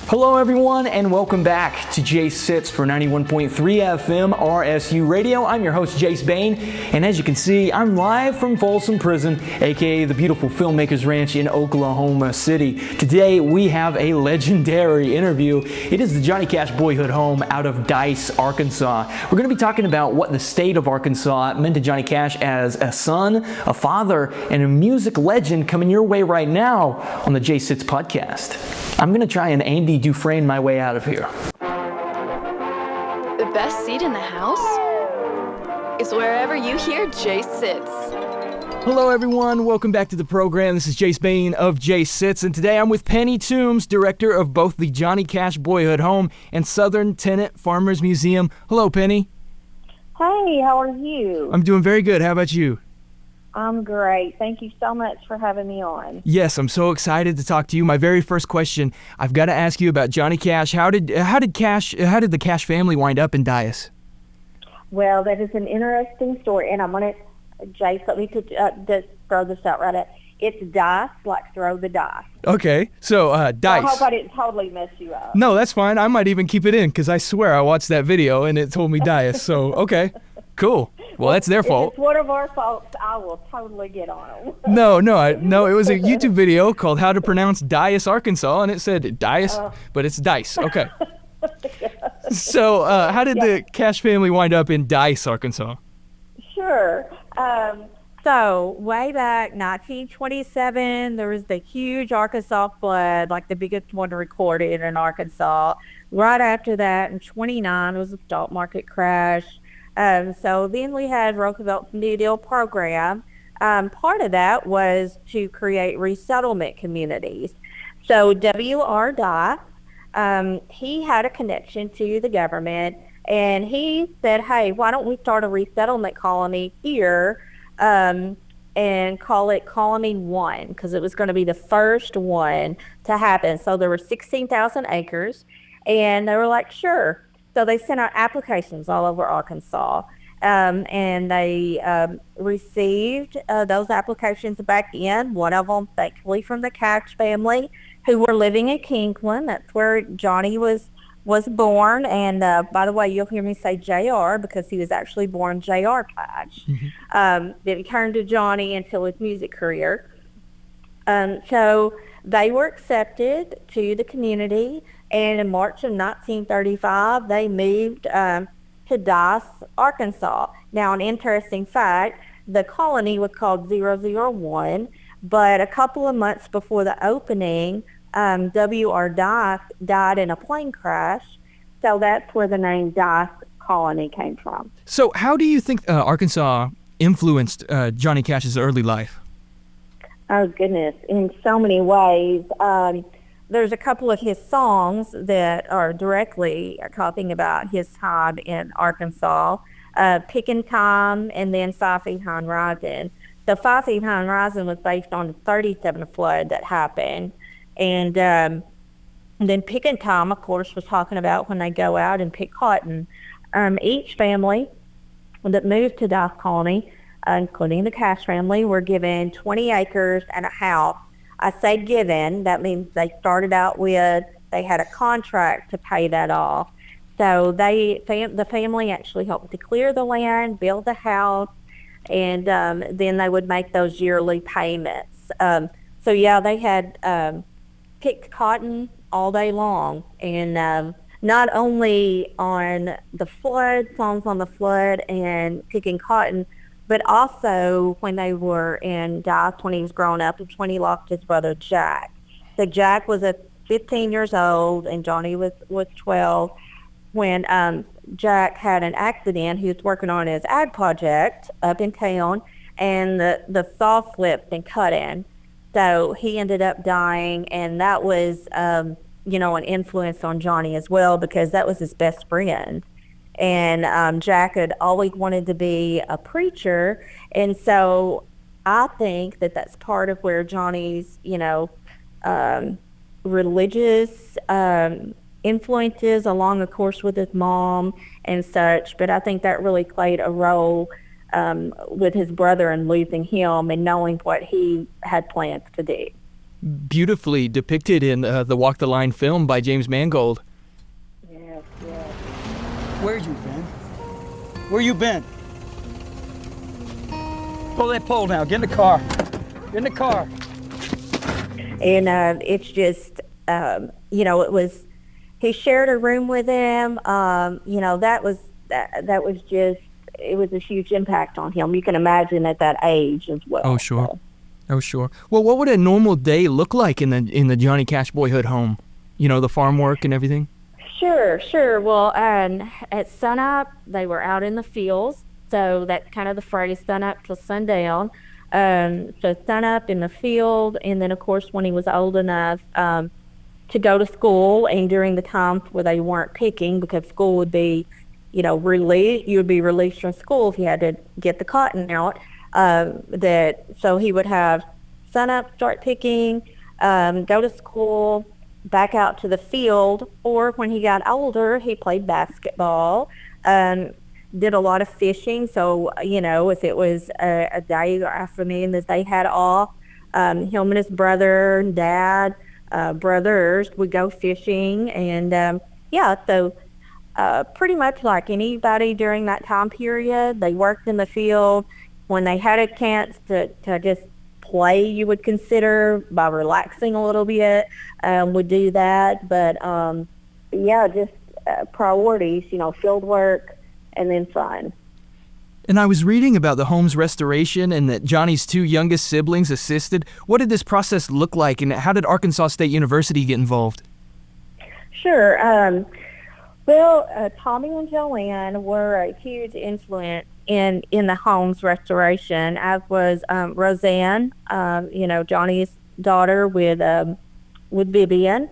Hello everyone and welcome back to Jace Sits for 91.3 FM RSU Radio. I'm your host Jace Bain, and as you can see, I'm live from Folsom Prison, aka the beautiful Filmmakers Ranch in Oklahoma City. Today we have a legendary interview. It is the Johnny Cash Boyhood Home out of Dyess, Arkansas. We're going to be talking about what the state of Arkansas meant to Johnny Cash as a son, a father, and a music legend coming your way right now on the Jace Sits podcast. I'm going to try and Andy Dufresne my way out of here. The best seat in the house is wherever you hear Jace Sits. Hello everyone, welcome back to the program. This is Jace Bain of Jace Sits, and today I'm with Penny Toombs, director of both the Johnny Cash Boyhood Home and Southern Tenant Farmers Museum. Hello Penny. Hey, how are you? I'm doing very good. How about you? I'm great. Thank you so much for having me on. Yes, I'm so excited to talk to you. My very first question, I've got to ask you about Johnny Cash. How did the Cash family wind up in Dyess? Well, that is an interesting story, and I'm going to, Jace, let me just throw this out right at. It's dice, like throw the dice. Okay, so Dyess. I hope I didn't totally mess you up. No, that's fine. I might even keep it in because I swear I watched that video and it told me Dyess. So, okay, cool. Well, that's their fault. If it's one of our faults, I will totally get on them. No, it was a YouTube video called How to Pronounce Dyess, Arkansas, and it said Dyess, but it's Dyess. Okay. So, how did the Cash family wind up in Dyess, Arkansas? Sure. So way back 1927, there was the huge Arkansas flood, like the biggest one recorded in Arkansas. Right after that, in 29, was a stock market crash. So then we had Roosevelt's New Deal program. Part of that was to create resettlement communities. So W.R. Dyess, he had a connection to the government, and he said, hey, why don't we start a resettlement colony here and call it Colony 1, because it was going to be the first one to happen. So there were 16,000 acres, and they were like, sure. So they sent out applications all over Arkansas, and they received those applications back in, one of them thankfully from the Cash family, who were living in Kingsland. That's where Johnny was born. And by the way, you'll hear me say J.R. because he was actually born J.R. Cash. Then he turned to Johnny until his music career. So they were accepted to the community, and in March of 1935, they moved to Dyess, Arkansas. Now, an interesting fact, the colony was called 001, but a couple of months before the opening, W.R. Dyess died in a plane crash, so that's where the name Dyess Colony came from. So how do you think Arkansas influenced Johnny Cash's early life? Oh, goodness, in so many ways. There's a couple of his songs that are directly talking about his time in Arkansas, Pickin' Time and then 5 Feet High and Rising. The 5 Feet High and Rising was based on the 37 flood that happened. And then Pickin' Time, of course, was talking about when they go out and pick cotton. Each family that moved to Dyess Colony, including the Cash family, were given 20 acres and a house. I say given, that means they started out with, they had a contract to pay that off. So the family actually helped to clear the land, build the house, and then they would make those yearly payments. So yeah, they had picked cotton all day long, and not only on the flood, songs on the flood and picking cotton, but also when they were in Dyess, when he was growing up, and when he lost his brother Jack. So Jack was 15 years old and Johnny was 12 when Jack had an accident. He was working on his ag project up in town, and the saw slipped and cut in. So he ended up dying, and that was, an influence on Johnny as well, because that was his best friend. And Jack had always wanted to be a preacher, and so I think that's part of where Johnny's, religious influences, along, of course, with his mom and such. But I think that really played a role with his brother and losing him and knowing what he had plans to do. beautifully depicted in the Walk the Line film by James Mangold. Yes, yes. Where you been? Where you been? Pull that pole now. Get in the car. Get in the car. And it's just, it was, he shared a room with him. That was just, it was a huge impact on him. You can imagine at that age as well. Oh, sure. Oh, sure. Well, what would a normal day look like in the Johnny Cash Boyhood Home? The farm work and everything? Sure. Well, at sunup, they were out in the fields. So that's kind of the phrase, sunup till sundown. So sunup in the field, and then, of course, when he was old enough to go to school, and during the times where they weren't picking, because school would be, released, you would be released from school if you had to get the cotton out, so he would have sunup, start picking, go to school, back out to the field, or when he got older, he played basketball, did a lot of fishing. So, if it was a day or afternoon that they had off, him and his brother and dad, brothers would go fishing. And, so pretty much like anybody during that time period, they worked in the field. When they had a chance to just play, you would consider, by relaxing a little bit, would do that. But, just priorities, field work, and then fun. And I was reading about the home's restoration and that Johnny's two youngest siblings assisted. What did this process look like, and how did Arkansas State University get involved? Sure. Tommy and Joanne were a huge influence in the home's restoration, as was Roseanne, Johnny's daughter with Vivian.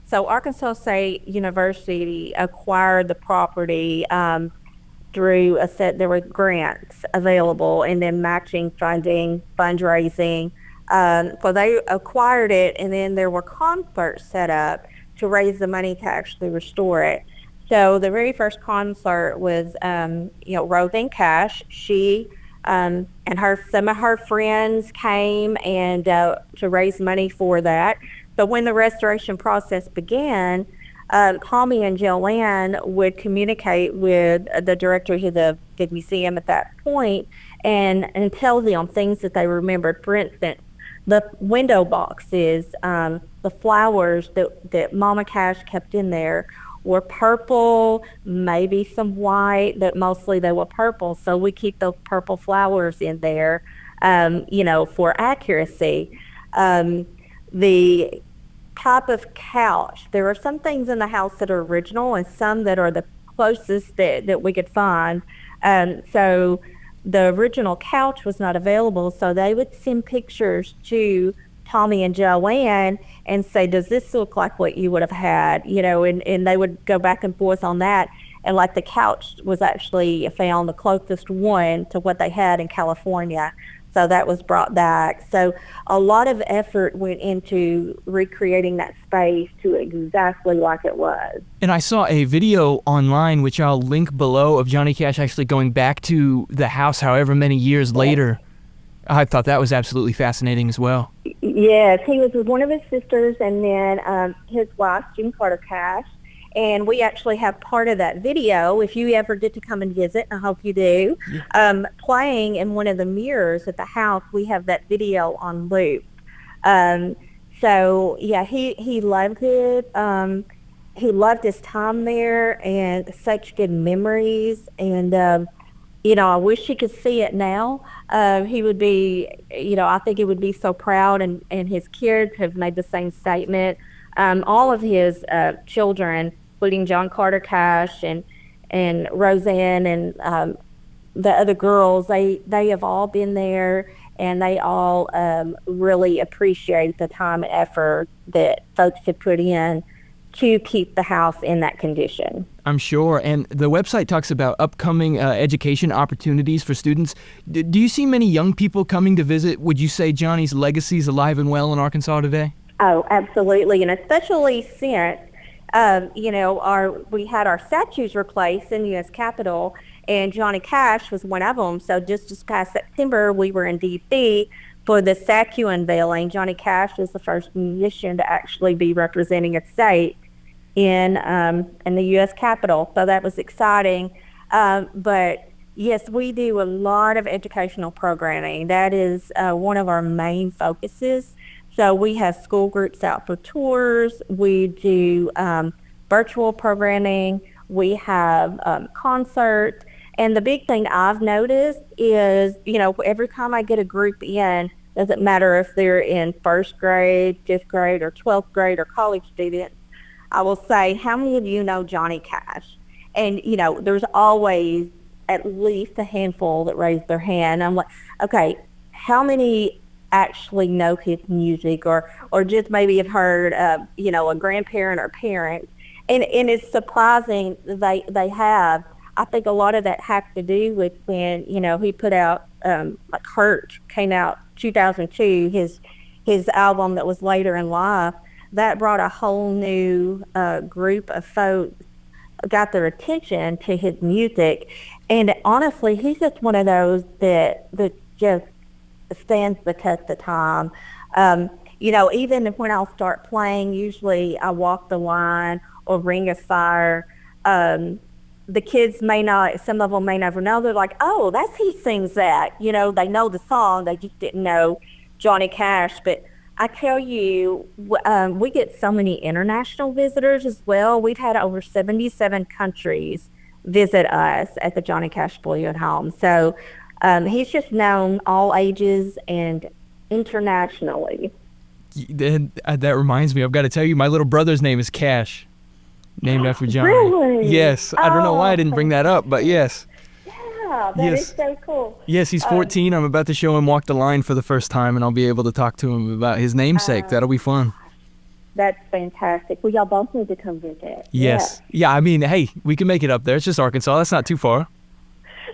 So Arkansas State University acquired the property through there were grants available, and then matching funding, fundraising. So they acquired it, and then there were concerts set up to raise the money to actually restore it. So the very first concert was, Roseanne Cash. She and some of her friends came and to raise money for that. But when the restoration process began, Tommy and Joanne would communicate with the director of the museum at that point and tell them things that they remembered. For instance, the window boxes, the flowers that Mama Cash kept in there were purple, maybe some white, but mostly they were purple. So we keep those purple flowers in there, for accuracy. The type of couch, there are some things in the house that are original and some that are the closest that we could find. So the original couch was not available, so they would send pictures to Tommy and Joanne and say, does this look like what you would have had? And they would go back and forth on that. And like the couch was actually found the closest one to what they had in California. So that was brought back. So a lot of effort went into recreating that space to exactly like it was. And I saw a video online, which I'll link below, of Johnny Cash actually going back to the house however many years later. I thought that was absolutely fascinating as well. Yes, he was with one of his sisters and then his wife, June Carter Cash. And we actually have part of that video, if you ever get to come and visit, I hope you do, playing in one of the mirrors at the house. We have that video on loop. He loved it. He loved his time there and such good memories. And, I wish he could see it now. He would be, I think he would be so proud, and his kids have made the same statement. All of his children, including John Carter Cash and Roseanne and the other girls, they have all been there, and they all really appreciate the time and effort that folks have put in to keep the house in that condition. I'm sure. And the website talks about upcoming education opportunities for students. Do you see many young people coming to visit? Would you say Johnny's legacy is alive and well in Arkansas today? Oh, absolutely. And especially since, we had our statues replaced in the U.S. Capitol, and Johnny Cash was one of them. So just past September, we were in D.C. for the statue unveiling. Johnny Cash is the first musician to actually be representing a state in the U.S. Capitol. So that was exciting. But yes, we do a lot of educational programming. That is one of our main focuses. So we have school groups out for tours. We do virtual programming. We have concerts. And the big thing I've noticed is, every time I get a group in, doesn't matter if they're in first grade, fifth grade, or 12th grade, or college students, I will say, how many of you know Johnny Cash? And, there's always at least a handful that raise their hand. I'm like, okay, how many actually know his music or just maybe have heard, a grandparent or parent? And it's surprising they have. I think a lot of that has to do with when, he put out, like Hurt came out 2002, his album that was later in life, that brought a whole new group of folks, got their attention to his music. And honestly, he's just one of those that just stands the test of time. Even when I'll start playing, usually I walk the line or Ring of Fire. The kids may not, some of them may never know. They're like, oh, that's he sings that. They know the song. They just didn't know Johnny Cash. But I tell you, we get so many international visitors as well. We've had over 77 countries visit us at the Johnny Cash Boyhood Home. So he's just known all ages and internationally. That reminds me, I've got to tell you, my little brother's name is Cash, named after Johnny. Really? Yes. I don't know why I didn't bring that up, but yes. Yeah, that is so cool. Yes, he's 14. I'm about to show him Walk the Line for the first time, and I'll be able to talk to him about his namesake. That'll be fun. That's fantastic. Well, y'all both need to come visit. Yes. Yeah, I mean, hey, we can make it up there. It's just Arkansas. That's not too far.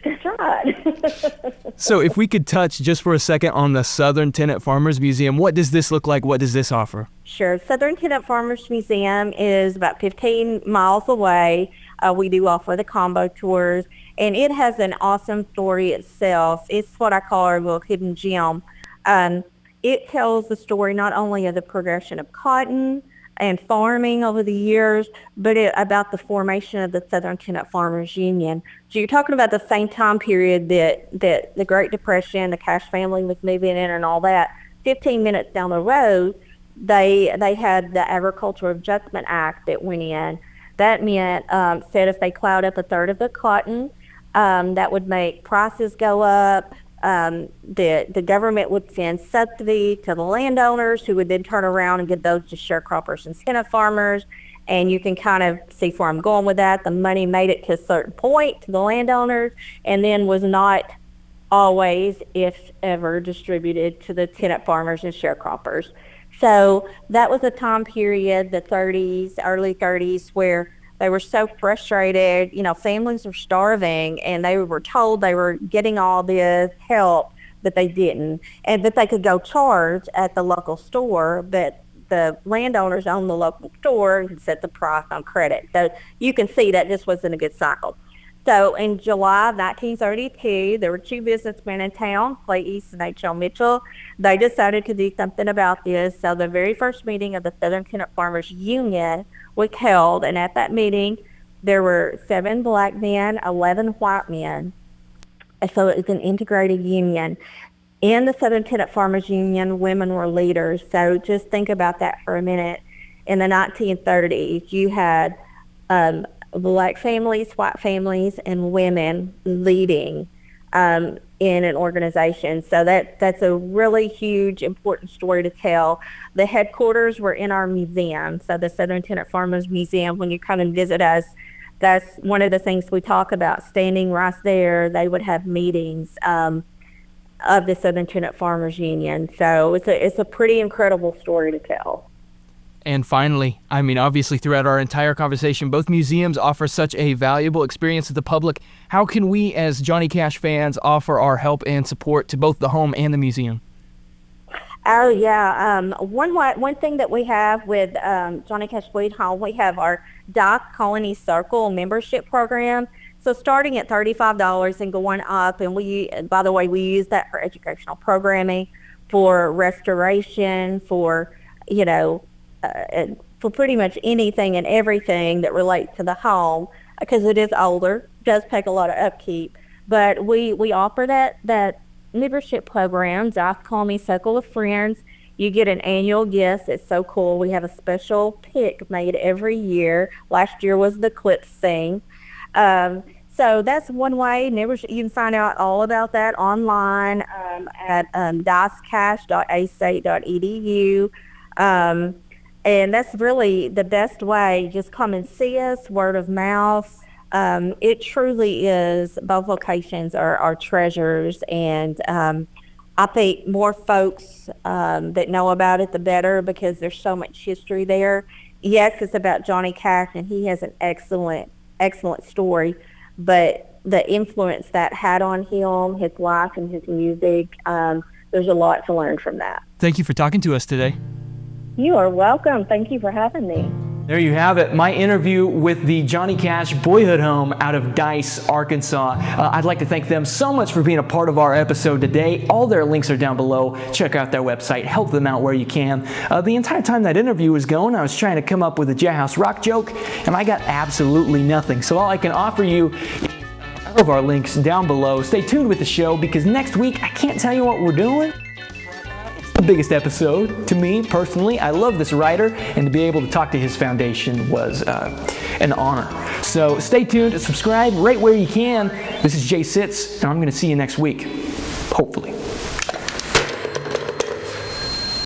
That's right. So if we could touch just for a second on the Southern Tenant Farmers Museum, what does this look like? What does this offer? Sure. Southern Tenant Farmers Museum is about 15 miles away. We do offer the combo tours, and it has an awesome story itself. It's what I call our little hidden gem. It tells the story not only of the progression of cotton and farming over the years, but about the formation of the Southern Tenant Farmers Union. So you're talking about the same time period that the Great Depression, the Cash family was moving in and all that. 15 minutes down the road, they had the Agricultural Adjustment Act that went in. That meant, said if they plowed up a third of the cotton, that would make prices go up. The government would send subsidy to the landowners, who would then turn around and give those to sharecroppers and tenant farmers. And you can kind of see where I'm going with that. The money made it to a certain point to the landowners, and then was not always, if ever, distributed to the tenant farmers and sharecroppers. So that was a time period, the 30s, early 30s, where they were so frustrated. Families were starving, and they were told they were getting all this help, but they didn't, and that they could go charge at the local store, but the landowners owned the local store and set the price on credit. So you can see that just wasn't a good cycle. So in July of 1932, there were two businessmen in town, Clay East and H.L. Mitchell. They decided to do something about this. So the very first meeting of the Southern Tenant Farmers Union was held, and at that meeting, there were 7 black men, 11 white men. And so it was an integrated union. In the Southern Tenant Farmers Union, women were leaders. So just think about that for a minute. In the 1930s, you had black families, white families, and women leading in an organization. So that's a really huge, important story to tell. The headquarters were in our museum, so the Southern Tenant Farmers Museum. When you come and visit us, that's one of the things we talk about. Standing right there, they would have meetings of the Southern Tenant Farmers Union. So it's a pretty incredible story to tell. And finally, I mean, obviously throughout our entire conversation, both museums offer such a valuable experience to the public. How can we as Johnny Cash fans offer our help and support to both the home and the museum? Oh, yeah. One thing that we have with Johnny Cash Boyhood Home, we have our Dyess Colony Circle membership program. So starting at $35 and going up, and by the way, we use that for educational programming, for restoration, for, for pretty much anything and everything that relates to the home, because it is older, does take a lot of upkeep. But we offer that membership program, Dyess Call Me Circle of Friends. You get an annual gift. It's so cool. We have a special pick made every year. Last year was the clip sing. So that's one way. You can find out all about that online at dyesscash.astate.edu. And that's really the best way. Just come and see us, word of mouth. It truly is, both locations are treasures, and I think more folks that know about it, the better, because there's so much history there. Yes, it's about Johnny Cash, and he has an excellent story, but the influence that had on him, his life and his music, there's a lot to learn from that. Thank you for talking to us today. You are welcome. Thank you for having me. There you have it, my interview with the Johnny Cash Boyhood Home out of Dyess, Arkansas. I'd like to thank them so much for being a part of our episode today. All their links are down below. Check out their website. Help them out where you can. The entire time that interview was going, I was trying to come up with a jailhouse rock joke, and I got absolutely nothing. So all I can offer you is all of our links down below. Stay tuned with the show, because next week, I can't tell you what we're doing. The biggest episode to me personally. I love this writer, and to be able to talk to his foundation was an honor. So stay tuned, subscribe right where you can. This is Jace Sits, and I'm going to see you next week, hopefully.